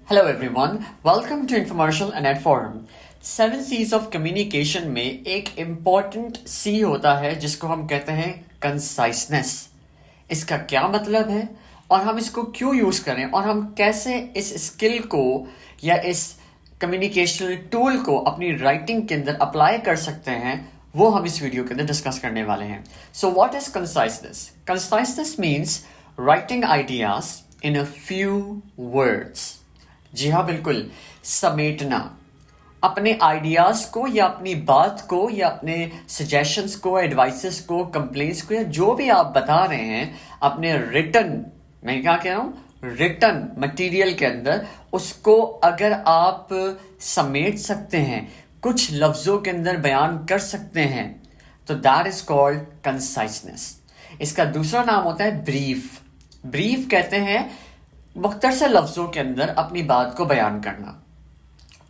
Hello everyone, welcome to infomercial and ad forum. 7 C's of communication में एक important C होता है जिसको हम कहते हैं कंसाइसनेस। इसका क्या मतलब है और हम इसको क्यों यूज करें और हम कैसे इस स्किल को या इस कम्युनिकेशनल टूल को अपनी राइटिंग के अंदर अप्लाई कर सकते हैं, वो हम इस वीडियो के अंदर डिस्कस करने वाले हैं। So what is conciseness? Conciseness means writing ideas in a few words. जी हाँ, बिल्कुल, समेटना। अपने आइडियाज को या अपनी बात को या अपने सजेशंस को, एडवाइसेस को, कंप्लेंट्स को या जो भी आप बता रहे हैं अपने रिटन, मैं क्या कह रहा हूं, रिटन मटेरियल के अंदर, उसको अगर आप समेट सकते हैं, कुछ लफ्जों के अंदर बयान कर सकते हैं, तो दैट इज कॉल्ड कंसाइसनेस। इसका दूसरा नाम होता है ब्रीफ। ब्रीफ कहते हैं मुख्तसर लफ्जों के अंदर अपनी बात को बयान करना।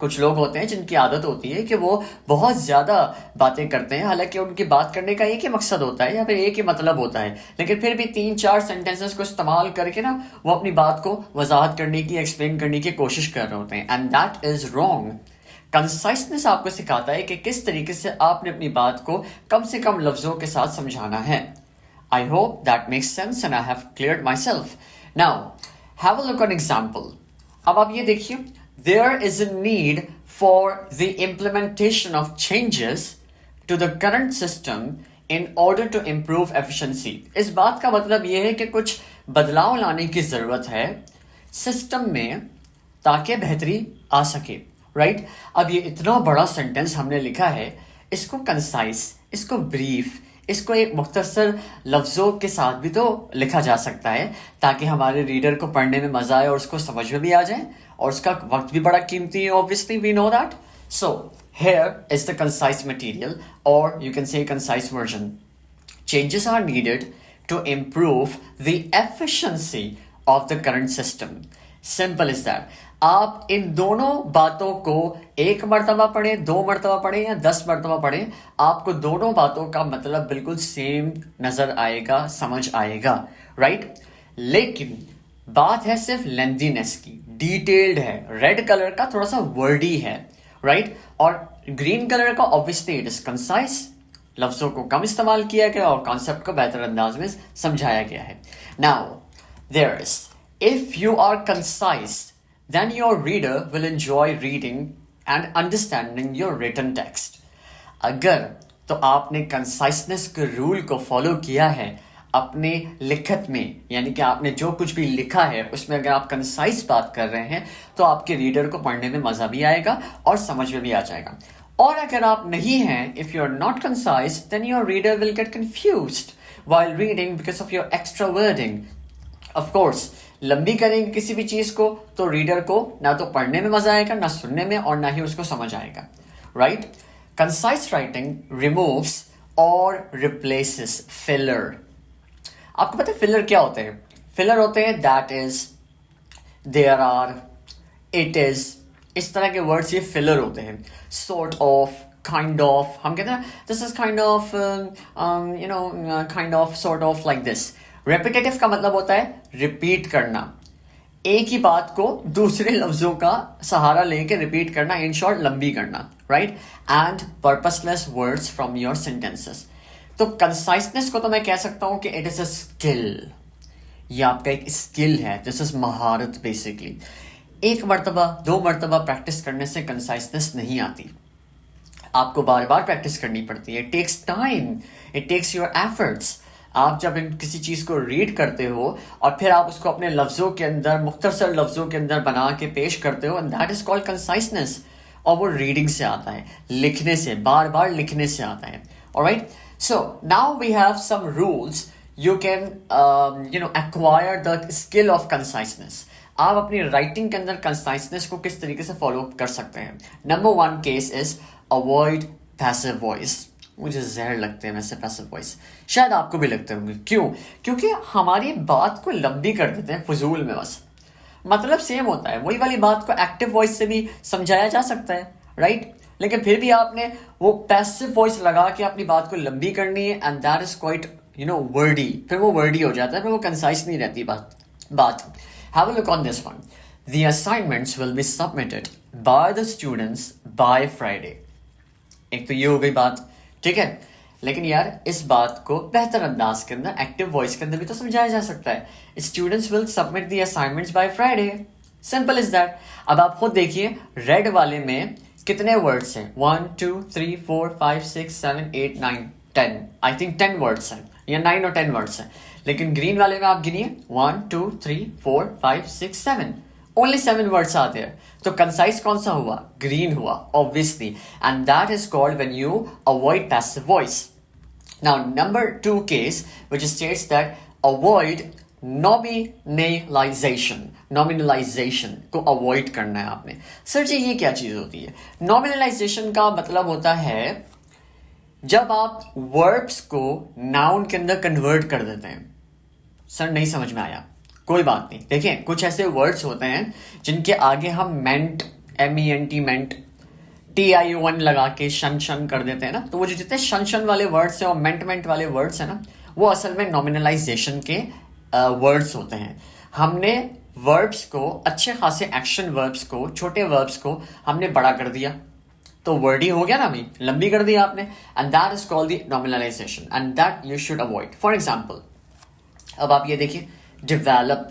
कुछ लोग होते हैं जिनकी आदत होती है कि वो बहुत ज्यादा बातें करते हैं, हालांकि उनकी बात करने का एक ही मकसद होता है या फिर एक ही मतलब होता है, लेकिन फिर भी 3-4 सेंटेंसेस को इस्तेमाल करके ना वो अपनी बात को वजाहत करने की, एक्सप्लेन करने की कोशिश कर रहे होते हैं, एंड दैट इज रॉन्ग। कंसाइसनेस आपको सिखाता है कि किस तरीके से आपने अपनी बात को कम से कम लफ्जों के साथ समझाना है। I hope that makes sense and I have cleared my self. Now have a look on example. अब आप ये देखिए, there is a need for the implementation of changes to the current system in order to improve efficiency. इस बात का मतलब ये है कि कुछ बदलाव लाने की जरूरत है सिस्टम में ताकि बेहतरी आ सके, राइट? अब ये इतना बड़ा सेंटेंस हमने लिखा है, इसको कंसाइज, इसको ब्रीफ, इसको एक मुख्तसर लफ्जों के साथ भी तो लिखा जा सकता है ताकि हमारे रीडर को पढ़ने में मजा आए और उसको समझ में भी आ जाए, और उसका वक्त भी बड़ा कीमती है, obviously we know that. So here is the concise material, और you can say concise version. Changes are needed to improve the efficiency of the current system. Simple is that. आप इन दोनों बातों को एक मर्तबा पढ़ें, 2 मर्तबा पढ़ें या 10 मर्तबा पढ़ें, आपको दोनों बातों का मतलब बिल्कुल सेम नजर आएगा, समझ आएगा, राइट? लेकिन बात है सिर्फ लेंथीनेस की, डिटेल्ड है। रेड कलर का थोड़ा सा वर्डी है, राइट? और ग्रीन कलर का ऑब्वियसली इट इज कंसाइज, लफ्जों को कम इस्तेमाल किया गया और कॉन्सेप्ट को बेहतर अंदाज में समझाया गया है। Now there is, if you are concise, then your reader will enjoy reading and understanding your written text. अगर तो आपने कंसाइसनेस के रूल को फॉलो किया है अपने लिखत में, यानी कि आपने जो कुछ भी लिखा है उसमें अगर आप कंसाइज बात कर रहे हैं तो आपके रीडर को पढ़ने में मजा भी आएगा और समझ में भी आ जाएगा। और अगर आप नहीं हैं, if you are not concise, then your reader will get confused while reading because of your extra wording. Of course, लंबी करेंगे किसी भी चीज को तो रीडर को ना तो पढ़ने में मजा आएगा, ना सुनने में, और ना ही उसको समझ आएगा, राइट? कंसाइज राइटिंग रिमूव्स और रिप्लेसेस फिलर। आपको पता है फिलर क्या होते हैं? फिलर होते हैं that is, there are, it is, इस तरह के वर्ड्स ये फिलर होते हैं। सॉर्ट ऑफ, काइंड ऑफ, हम कहते हैं this is kind of, kind of, sort of, like this. Repetitive का मतलब होता है रिपीट करना, एक ही बात को दूसरे लफ्जों का सहारा लेके रिपीट करना, इन शॉर्ट लंबी करना, right? And purposeless words from your sentences. तो कंसाइसनेस को तो मैं कह सकता हूं कि इट इज अ स्किल, ये आपका एक स्किल है, दिस इज महारत बेसिकली। एक मर्तबा, 2 मर्तबा प्रैक्टिस करने से कंसाइसनेस नहीं आती, आपको बार बार प्रैक्टिस करनी पड़ती है। It takes time, it takes your efforts. आप जब किसी चीज को रीड करते हो और फिर आप उसको अपने लफ्जों के अंदर, मुख्तसर लफ्जों के अंदर बना के पेश करते हो, एंड दैट इज कॉल्ड कंसाइसनेस। और वो रीडिंग से आता है, लिखने से, बार बार लिखने से आता है, alright? So now we have some rules you can acquire the skill of conciseness. आप अपनी राइटिंग के अंदर कंसाइसनेस को किस तरीके से फॉलो कर सकते हैं? Number 1 case is avoid passive voice. मुझे जहर लगते हैं वैसे पैसिव वॉइस, शायद आपको भी लगते होंगे। क्यों? क्योंकि हमारी बात को लंबी कर देते हैं फजूल में, बस मतलब सेम होता है। वही वाली बात को एक्टिव वॉइस से भी समझाया जा सकता है, राइट? लेकिन फिर भी आपने वो पैसिव वॉइस लगा के अपनी बात को लंबी करनी है, and that is quite Verde. फिर वो वर्डी हो जाता है, फिर वो कंसाइज नहीं रहती बात। Have a look on this one. The assignments will be submitted by the students by Friday. एक तो ये हो गई बात, ठीक है। लेकिन यार इस बात को बेहतर अंदाज के अंदर, एक्टिव वॉइस के अंदर भी तो समझाया जा सकता है। Students will submit the assignments by Friday, simple is that. अब आप खुद देखिए रेड वाले में कितने वर्ड्स हैं, 1 2 3 4 5 6 7 8 9 10, आई थिंक 10 वर्ड्स हैं या 9 और 10 वर्ड्स हैं। लेकिन ग्रीन वाले में आप गिनिए 1 2 3 4 5 6 7, ओनली 7 वर्ड्स आते हैं। तो कंसाइज कौन सा हुआ, ग्रीन हुआ obviously, and that is called when you avoid passive voice. Now number 2 case which states that avoid nominalisation. Nominalisation को अवॉइड करना है आपने। सर जी ये क्या चीज होती है? नॉमिनलाइजेशन का मतलब होता है जब आप वर्ब्स को नाउन के अंदर कन्वर्ट कर देते हैं। सर नहीं समझ में आया, कोई बात नहीं। देखिए कुछ ऐसे वर्ड्स होते हैं जिनके आगे हम मेंट, MENT मेंट, TION लगा के शन शन कर देते हैं ना, तो वो जो जितने शन शन वाले वर्ड्स हैं और मेंट वाले वर्ड्स हैं ना, वो असल में नॉमिनलाइजेशन के वर्ड्स होते हैं। हमने वर्ब्स को, अच्छे खासे एक्शन वर्ब्स को, छोटे वर्ब्स को हमने बड़ा कर दिया, तो वर्ड ही हो गया ना, अभी लंबी कर दिया आपने, and that is called the nominalisation, and that you should avoid. For example अब आप ये देखिए डेवलप,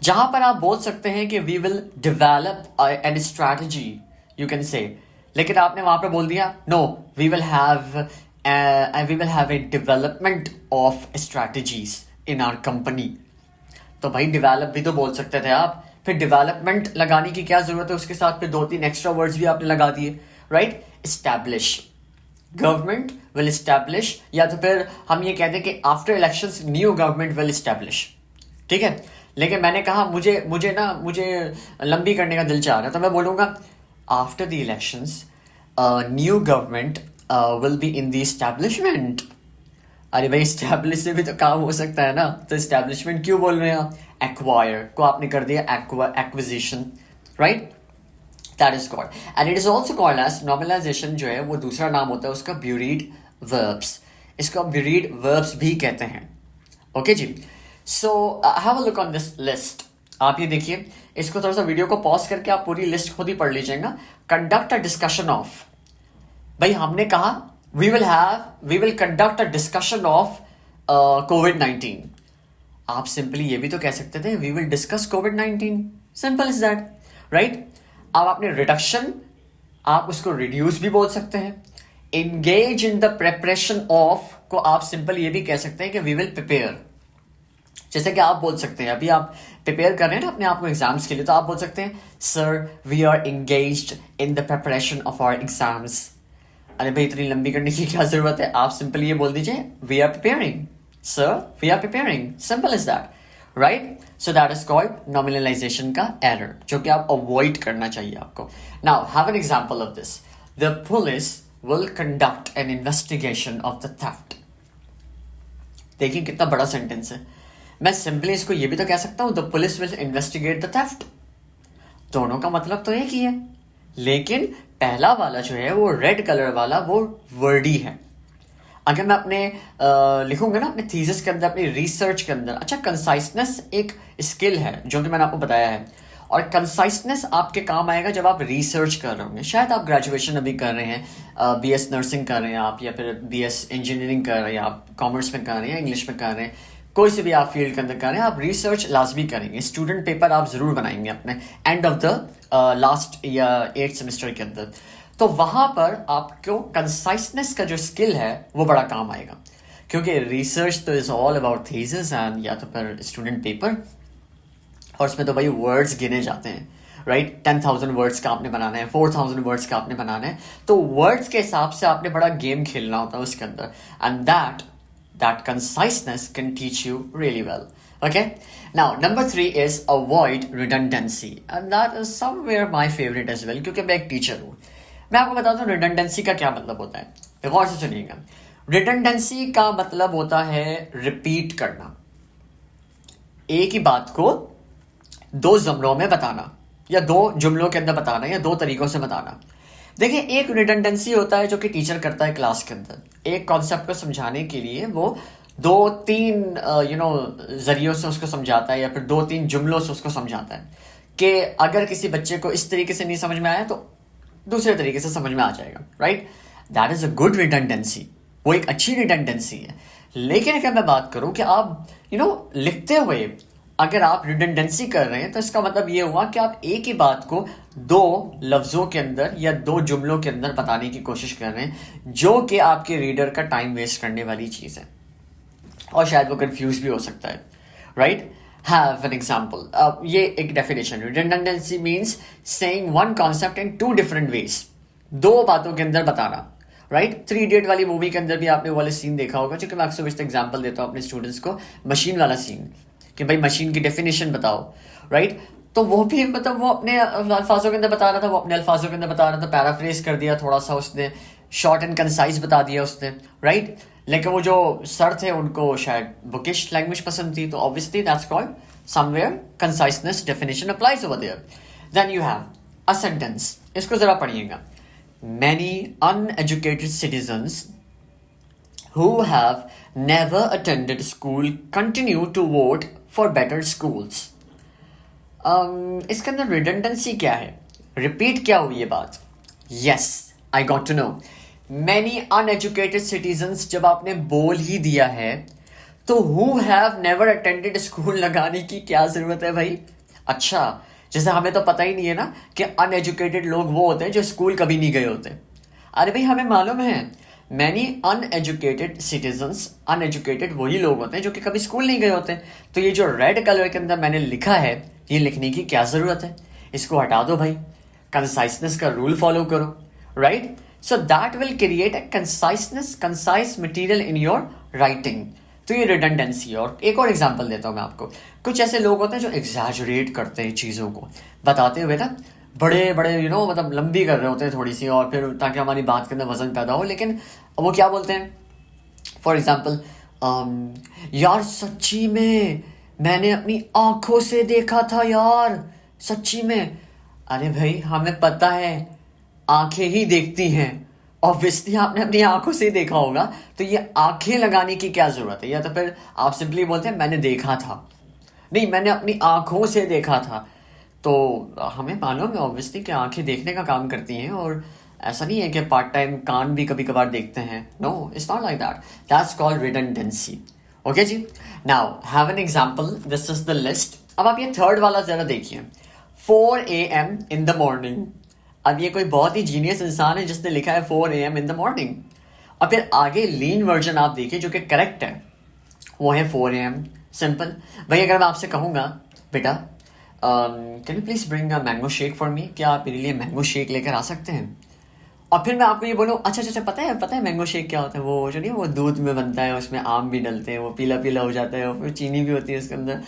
जहां पर आप बोल सकते हैं कि we will develop an strategy, you can say, लेकिन आपने वहां पर बोल दिया no we will have a development of strategies in our company. तो भाई डेवलप भी तो बोल सकते थे आप, फिर डेवलपमेंट लगाने की क्या जरूरत है, उसके साथ फिर 2-3 एक्स्ट्रा वर्ड्स भी आपने लगा दिए, right. Establish, government will establish, या तो फिर हम ये कहते हैं कि after elections new government will establish, ठीक है। लेकिन मैंने कहा मुझे लंबी करने का दिल चाह रहा है, तो मैं बोलूंगा after the elections new government will be in the establishment. अरे भाई एस्टैब्लिश से भी तो काम हो सकता है ना, तो एस्टैब्लिशमेंट क्यों बोल रहे हैं आप? एक्वायर को आपने कर दिया acquisition, right, that is called, and it is also called as normalisation. जो है वो दूसरा नाम होता है उसका ब्यूरीड वर्ब्स, इसको ब्यूरीड वर्ब्स भी कहते हैं। ओके जी, so have a look on this list. आप ये देखिए, इसको थोड़ा सा वीडियो को पॉज करके आप पूरी लिस्ट खुद ही पढ़ लीजिएगा। कंडक्ट अ डिस्कशन ऑफ, भाई हमने कहा we will conduct a discussion of COVID-19। आप सिंपली ये भी तो कह सकते थे we will discuss COVID-19, simple is that, right. अब आपने रिडक्शन, आप उसको रिड्यूस भी बोल सकते हैं। Engage in the preparation of को आप सिंपल ये भी कह सकते हैं कि वी विल प्रिपेयर। जैसे कि आप बोल सकते हैं, अभी आप प्रिपेयर कर रहे हैं ना अपने आप को एग्जाम्स के लिए, तो आप बोल सकते हैं sir we are engaged in the preparation of our exams. अरे भाई इतनी लंबी करने की क्या जरूरत है, आप सिंपल ये बोल दीजिए we are preparing, sir we are preparing, simple is that, right. So that is called nominalisation का एरर, जो कि आप अवॉइड करना चाहिए आपको। Now have an example of this, the police will conduct an investigation of the theft. देखिए कितना बड़ा सेंटेंस है। मैं सिंपली इसको ये भी तो कह सकता हूं, the police will investigate the theft. दोनों का मतलब तो एक ही है, लेकिन पहला वाला जो है वो रेड कलर वाला वो वर्डी है। अगर मैं अपने लिखूंगा ना अपने थीसिस के अंदर, अपनी रिसर्च के अंदर, अच्छा कंसाइसनेस एक स्किल है जो कि मैंने आपको बताया है, और कंसाइसनेस आपके काम आएगा जब आप रिसर्च कर रहे होंगे। शायद आप ग्रेजुएशन अभी कर रहे हैं, BS नर्सिंग कर रहे हैं आप, या फिर BS इंजीनियरिंग कर रहे हैं आप, कॉमर्स में कर रहे हैं, इंग्लिश में कर रहे हैं, कोई से भी आप फील्ड के अंदर कर रहे हैं, आप रिसर्च लाजमी करेंगे। स्टूडेंट पेपर आप जरूर बनाएंगे अपने एंड ऑफ द लास्ट या 8th सेमेस्टर के अंदर, तो वहां पर आपको कंसाइसनेस का जो स्किल है वो बड़ा काम आएगा, क्योंकि रिसर्च तो is all about thesis and या तो फिर स्टूडेंट पेपर, और उसमें तो भाई वर्ड्स गिने जाते हैं, राइट। 10,000 वर्ड्स का आपने बनाना है, 4,000 वर्ड्स का आपने बनाना है, तो वर्ड्स के हिसाब से आपने बड़ा गेम खेलना होता है उसके अंदर, and that conciseness can teach you really well. Okay, now number 3 is avoid redundancy, and that is somewhere my favorite as well, क्योंकि मैं एक टीचर हूँ। मैं आपको बताता हूँ redundancy का क्या मतलब होता है, गौर से सुनिएगा। redundancy का मतलब होता है रिपीट करना, एक ही बात को 2 जुमलों में बताना, या 2 जुमलों के अंदर बताना, या 2 तरीकों से बताना। देखिए एक रिडंडेंसी होता है जो कि टीचर करता है क्लास के अंदर, एक कॉन्सेप्ट को समझाने के लिए वो 2-3 जरियों से उसको समझाता है, या फिर 2-3 जुमलों से उसको समझाता है। कि अगर किसी बच्चे को इस तरीके से नहीं समझ में आया तो दूसरे तरीके से समझ में आ जाएगा, right? That is a good redundancy, वो एक अच्छी रिडंडेंसी है। लेकिन अगर मैं बात करूं कि आप लिखते हुए अगर आप रिडंडेंसी कर रहे हैं तो इसका मतलब ये हुआ कि आप एक ही बात को दो लफ्जों के अंदर या दो जुमलों के अंदर बताने की कोशिश कर रहे हैं, जो कि आपके रीडर का टाइम वेस्ट करने वाली चीज है और शायद वो कंफ्यूज भी हो सकता है, राइट? हैव एन एग्जाम्पल, ये एक definition, redundancy means saying one concept in two different ways, दो बातों के अंदर बताना, राइट? 3 इडियट वाली मूवी के अंदर भी आपने वो वाले सीन देखा होगा, जो कि मैं अक्सर इस एग्जाम्पल देता हूँ अपने स्टूडेंट्स को, मशीन वाला सीन, कि भाई मशीन की डेफिनेशन बताओ, राइट? तो वो भी मतलब वो अपने अल्फाजों के अंदर बता रहा था, वो अपने अल्फाजों के अंदर बता रहा था, पैराफ्रेज कर दिया थोड़ा सा उसने, शॉर्ट एंड कंसाइज बता दिया उसने, राइट? लेकिन वो जो सर थे उनको शायद बुकिश लैंग्वेज पसंद थी, तो obviously that's called somewhere conciseness definition applies over there. Then you have a sentence, इसको जरा पढ़िएगा। Many uneducated citizens who have never attended school continue to vote for better schools. इसके अंदर रिडंडेंसी क्या है, रिपीट क्या हुई ये बात? Yes, I got to know. Many uneducated citizens जब आपने बोल ही दिया है तो who have never attended school लगाने की क्या जरूरत है भाई? अच्छा, जैसे हमें तो पता ही नहीं है ना कि अनएजुकेटेड लोग वो होते हैं जो स्कूल कभी नहीं गए होते। अरे भाई हमें मालूम है मैनी अनएजुकेटेड सिटीजन्स, अनएजुकेटेड वही लोग होते हैं जो कि कभी स्कूल नहीं गए होते। तो ये जो रेड कलर के अंदर मैंने लिखा है, ये लिखने की क्या जरूरत है? इसको हटा दो भाई, कंसाइसनेस का रूल फॉलो करो, right? So that will create a conciseness, concise material in your writing. तो ये रिडंडेंसी है। और एक और एग्जांपल देता हूं मैं आपको। कुछ ऐसे लोग होते हैं जो एग्जैजरेट करते हैं चीज़ों को बताते हुए ना, बड़े बड़े मतलब लंबी कर रहे होते हैं थोड़ी सी, और फिर ताकि हमारी बात के अंदर वजन पैदा हो। लेकिन वो क्या बोलते हैं, फॉर एग्जाम्पल, यार सच्ची में मैंने अपनी आंखों से देखा था यार, सच्ची में। अरे भाई हमें पता है आंखें ही देखती हैं, ऑब्वियसली आपने अपनी आंखों से ही देखा होगा, तो ये आंखें लगाने की क्या जरूरत है? या तो फिर आप सिंपली बोलते हैं मैंने देखा था, नहीं मैंने अपनी आंखों से देखा था। तो हमें मालूम है ऑब्वियसली कि आंखें देखने का काम करती हैं, और ऐसा नहीं है कि पार्ट टाइम कान भी कभी कभार देखते हैं। No, it's not like that, that's called redundancy. Okay जी, now have an example, this is the list. अब आप ये थर्ड वाला जरा देखिए, 4 AM इन द मॉर्निंग। अब ये कोई बहुत ही जीनियस इंसान है जिसने लिखा है 4 AM इन द मॉर्निंग। और फिर आगे लीन वर्जन आप देखिए जो कि करेक्ट है, वो है 4 AM सिंपल। भाई अगर मैं आपसे कहूँगा बेटा can you please bring a mango shake for me, क्या आप मेरे लिए मैंगो शेक लेकर आ सकते हैं? और फिर मैं आपको ये बोलूँ अच्छा अच्छा पता है मैंगो शेक क्या होता है? वो जो नहीं, वो दूध में बनता है, उसमें आम भी डलते हैं, वो पीला पीला हो जाता है, और फिर चीनी भी होती है उसके अंदर,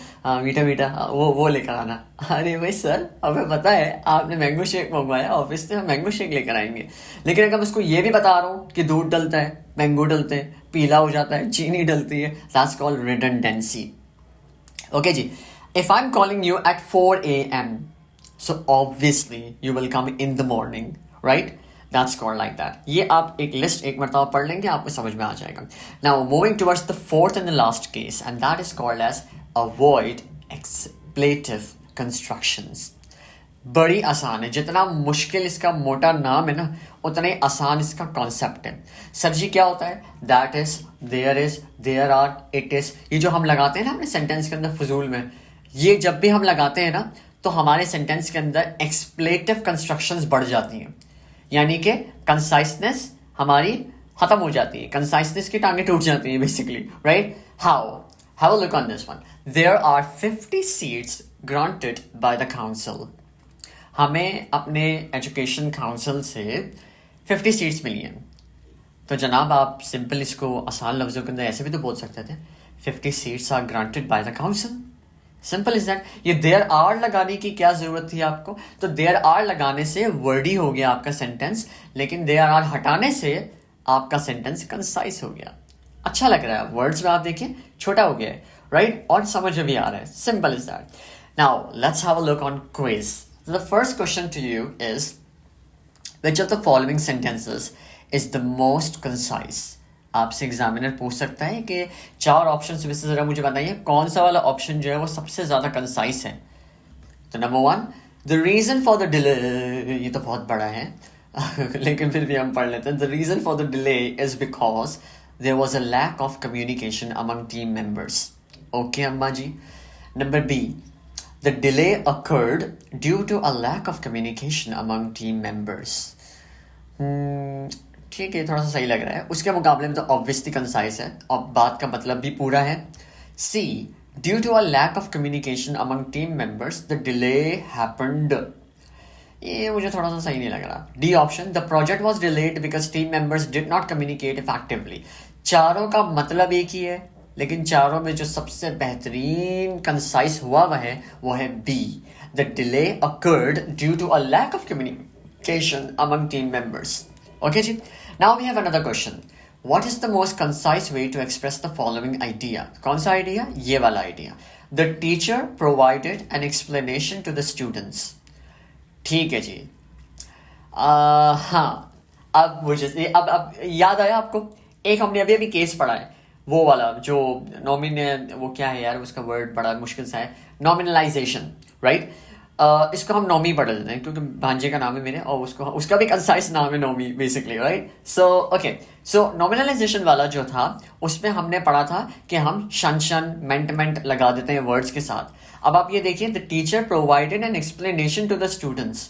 मीठा मीठा, वो लेकर आना। अरे भाई सर हमें पता है आपने मैंगो शेक मंगवाया, ऑब्वियसली हम मैंगो शेक लेकर आएंगे। लेकिन अगर मैं उसको ये भी बता रहा हूँ कि दूध डलता है, मैंगो डलते हैं, पीला हो जाता है, चीनी डलती है, दैट्स कॉल्ड रिडंडेंसी। ओके जी, if I'm calling you at 4 AM, so obviously you will come in the morning, right? That's called like that. ये आप एक लिस्ट एक मरतबा पढ़ लेंगे, आपको समझ में आ जाएगा। Now moving towards the fourth and the last case, and that is called as avoid expletive constructions. बड़ी आसान है, जितना मुश्किल इसका मोटा नाम है ना, उतना ही आसान इसका कॉन्सेप्ट है। सर जी क्या होता है? That is, there is, there are, it is, ये जो हम लगाते हैं ना अपने सेंटेंस के अंदर फजूल में, ये जब भी हम लगाते हैं ना तो हमारे सेंटेंस के अंदर एक्सप्लेटिव कंस्ट्रक्शंस बढ़ जाती हैं, यानी कि कंसाइसनेस हमारी खत्म हो जाती है, कंसाइसनेस की टांगें टूट जाती हैं basically, right? How? Have a look on this one. There are 50 seats granted by the council. हमें अपने एजुकेशन काउंसिल से 50 सीट्स मिली हैं। तो जनाब आप सिंपल इसको आसान लफ्जों के अंदर ऐसे भी तो बोल सकते थे, 50 seats are granted by the council. Simple is that. ये देयर आर लगाने की क्या जरूरत थी आपको? तो देयर आर लगाने से वर्डी हो गया आपका सेंटेंस, लेकिन देयर आर हटाने से आपका सेंटेंस कंसाइज हो गया। अच्छा लग रहा है, वर्ड्स में आप देखिए छोटा हो गया है, राइट? और समझ में भी आ रहा है। Simple is that. Now let's have a look on quiz. The first question to you is which of the following sentences is the most concise. आपसे एग्जामिनर पूछ सकता है कि 4 ऑप्शन में से जरा मुझे बताइए कौन सा वाला ऑप्शन जो है वो सबसे ज्यादा कंसाइज है। तो number 1, the reason for the delay, ये तो बहुत बड़ा है लेकिन फिर भी हम पढ़ लेते हैं. The reason for the delay is because there was a lack of communication among team members. Okay अम्मा जी. Number B, the delay occurred due to a lack of communication among team members. ठीक है, थोड़ा सा सही लग रहा है. उसके मुकाबले में तो ऑब्वियसली कंसाइज है और बात का मतलब भी पूरा है. See, due to a lack of communication among team members the delay happened. ये मुझे थोड़ा सा सही नहीं लग रहा. D option, the project was delayed because team members did not communicate effectively. चारों का मतलब एक ही है, लेकिन चारों में जो सबसे बेहतरीन कंसाइज हुआ वो है B. The delay occurred due to a lack of communication among team members. Okay जी. Now we have another question. What is the most concise way to express the following idea? कौन सा idea? ये वाला idea. The teacher provided an explanation to the students. ठीक है जी. हाँ, अब मुझे अब याद आया आपको, एक हमने अभी केस पढ़ा है, वो वाला जो वो क्या है यार, उसका वर्ड बड़ा मुश्किल सा है, नॉमिनलाइजेशन, राइट. इसको हम नोमी पढ़ लेते हैं क्योंकि भांजे का नाम है मेरे, और उसका भी कंसाइज नाम है Nomi basically, right. So okay, सो नॉमिनलाइजेशन वाला जो था उसमें हमने पढ़ा था कि हम शन मेंट लगा देते हैं वर्ड्स के साथ. अब आप ये देखिए, the teacher provided an explanation to the students.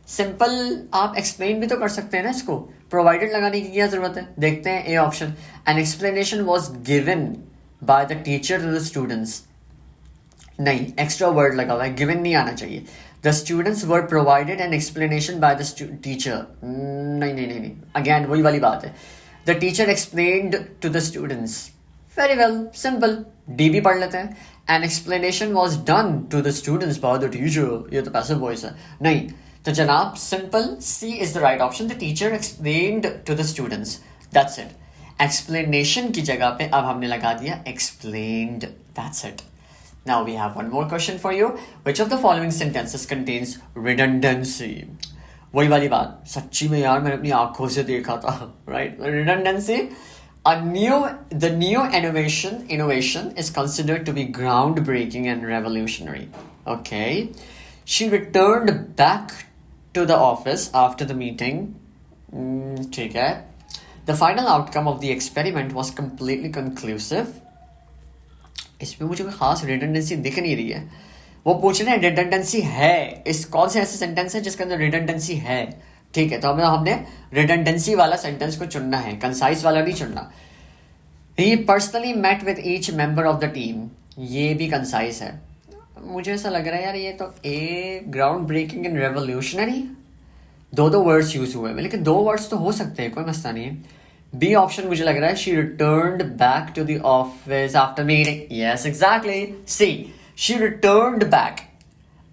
Simple आप एक्सप्लेन भी तो कर सकते हैं ना इसको, प्रोवाइडेड लगाने की क्या जरूरत है. देखते हैं A option, an explanation was given by the teacher to the students. नहीं, एक्स्ट्रा वर्ड लगा हुआ है, गिवन नहीं आना चाहिए. The students were provided an explanation by the teacher. नहीं, अगेन वही वाली बात है. The teacher explained to the students. Very well, simple. D भी पढ़ लेते हैं. An explanation was done to the students by the teacher. ये तो पैसिव वॉइस है. नहीं, तो जनाब simple C is the right option. The teacher explained to the students. That's it. Explanation की जगह पे अब हमने लगा दिया explained. That's it. Now we have one more question for you. Which of the following sentences contains redundancy? वही वाली बात, सच्ची में यार मैंने अपनी आंखों से देखा था, right? Redundancy. The new innovation is considered to be groundbreaking and revolutionary. Okay. She returned back to the office after the meeting. ठीक है. The final outcome of the experiment was completely conclusive. इसमें मुझे कोई खास redundancy दिख नहीं रही है. वो पूछ रहे हैं रिडंडेंसी है, इस कौन से ऐसे सेंटेंस है जिसके अंदर रिडंडेंसी है. ठीक है, तो हमने रिडंडेंसी वाला सेंटेंस को चुनना है, कंसाइज वाला नहीं चुनना. He personally met with each member of the team. ये भी कंसाइज है. मुझे ऐसा लग रहा है यार ये तो ए ग्राउंड ब्रेकिंग एंड रेवोल्यूशनरी, दो वर्ड्स यूज हुए हैं, लेकिन दो वर्ड्स तो हो सकते हैं, कोई मसला नहीं है. बी ऑप्शन मुझे लग रहा है, she returned back to the office after meeting. Yes exactly. See, she returned back.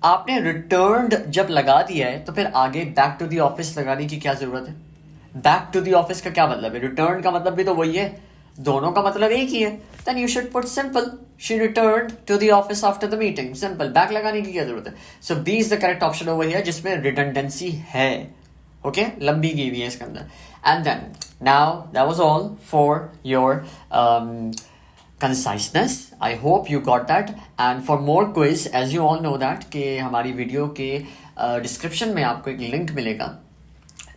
आपने रिटर्न्ड जब लगा दिया है तो फिर आगे बैक टू द ऑफिस लगाने की क्या जरूरत है. बैक टू द ऑफिस का क्या मतलब है, रिटर्न का मतलब भी तो वही है, दोनों का मतलब एक ही है. Then you should put simple, she returned to the office after the meeting. Simple, back लगाने की क्या जरूरत है. So B is the correct option over here जिसमें रिडंडेंसी है. ओके, लंबी की हुई है इसके अंदर. And then, now that was all for your conciseness. I hope you got that. And for more quiz, as you all know that, कि हमारी वीडियो के description में आपको एक link मिलेगा.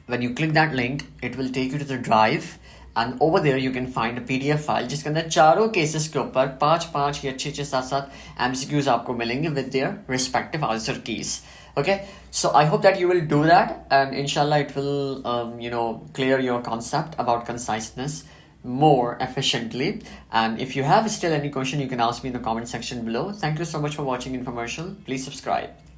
When you click that link, it will take you to the drive. And over there you can find a PDF file जिसके अंदर चारों केसेस के ऊपर 5 या 6 7 MCQs आपको मिलेंगे with their respective answer keys. Okay, so I hope that you will do that, and inshallah it will clear your concept about conciseness more efficiently. And if you have still any question, you can ask me in the comment section below. Thank you so much for watching Infomercial. Please subscribe.